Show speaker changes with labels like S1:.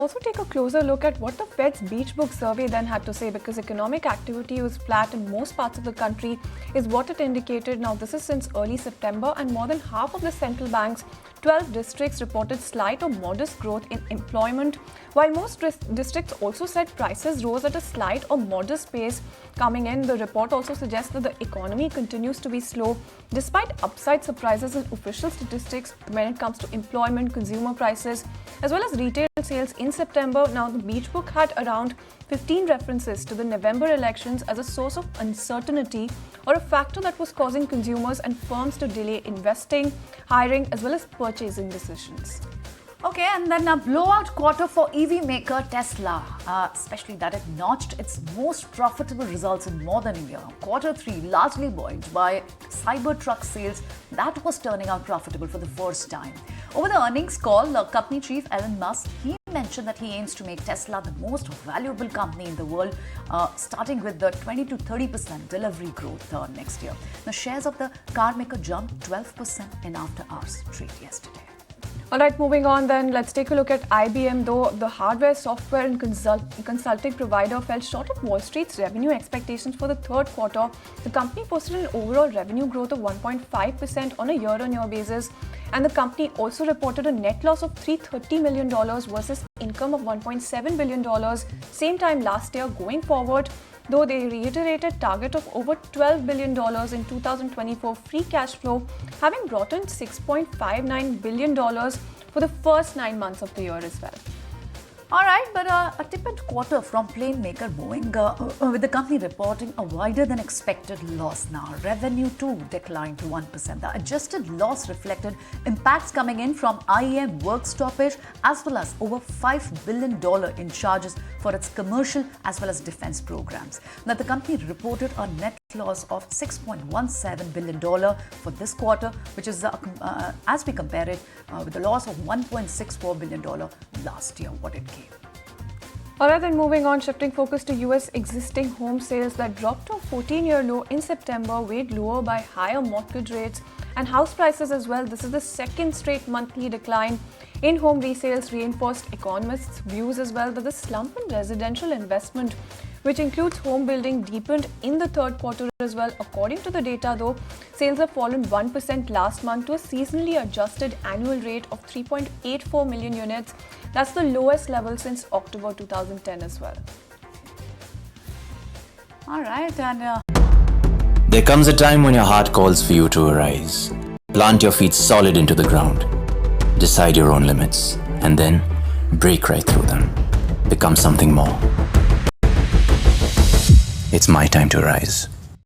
S1: Also take a closer look at what the Fed's Beige book survey then had to say, because economic activity was flat in most parts of the country is what it indicated. Now this is since early September, and more than half of the central bank's 12 districts reported slight or modest growth in employment, while most districts also said prices rose at a slight or modest pace coming in. The report also suggests that the economy continues to be slow despite upside surprises in official statistics when it comes to employment, consumer prices, as well as retail sales in September. Now, the Beige book had around 15 references to the November elections as a source of uncertainty or a factor that was causing consumers and firms to delay investing, hiring, as well as purchasing decisions.
S2: Okay, and then a blowout quarter for EV maker Tesla, especially that it notched its most profitable results in more than a year. Quarter 3 largely buoyed by Cybertruck sales that was turning out profitable for the first time. Over the earnings call, company chief Elon Musk, he mentioned that he aims to make Tesla the most valuable company in the world, starting with the 20 to 30% delivery growth next year. The shares of the car maker jumped 12% in after-hours trade yesterday.
S1: All right, moving on then, let's take a look at IBM. Though the hardware, software and consulting provider fell short of Wall Street's revenue expectations for the third quarter, the company posted an overall revenue growth of 1.5% on a year-on-year basis. And the company also reported a net loss of $330 million versus income of $1.7 billion same time last year. Going forward, though they reiterated target of over $12 billion in 2024 free cash flow, having brought in $6.59 billion for the first 9 months of the year as well.
S2: All right, but a tepid quarter from plane maker Boeing, with the company reporting a wider than expected loss now. Revenue too declined to 1%. The adjusted loss reflected impacts coming in from IBM work stoppage as well as over $5 billion in charges for its commercial as well as defense programs. Now, the company reported a net loss of $6.17 billion for this quarter, which is as we compare it with the loss of $1.64 billion last year, what it gave.
S1: Alright, then moving on, shifting focus to US existing home sales that dropped to a 14-year low in September, weighed lower by higher mortgage rates and house prices as well. This is the second straight monthly decline in home resales, reinforced economists' views as well that the slump in residential investment, which includes home building, deepened in the third quarter as well. According to the data though, sales have fallen 1% last month to a seasonally adjusted annual rate of 3.84 million units. That's the lowest level since October 2010 as well.
S2: All right, and
S3: there comes a time when your heart calls for you to arise. Plant your feet solid into the ground. Decide your own limits, and then break right through them. Become something more. It's my time to rise.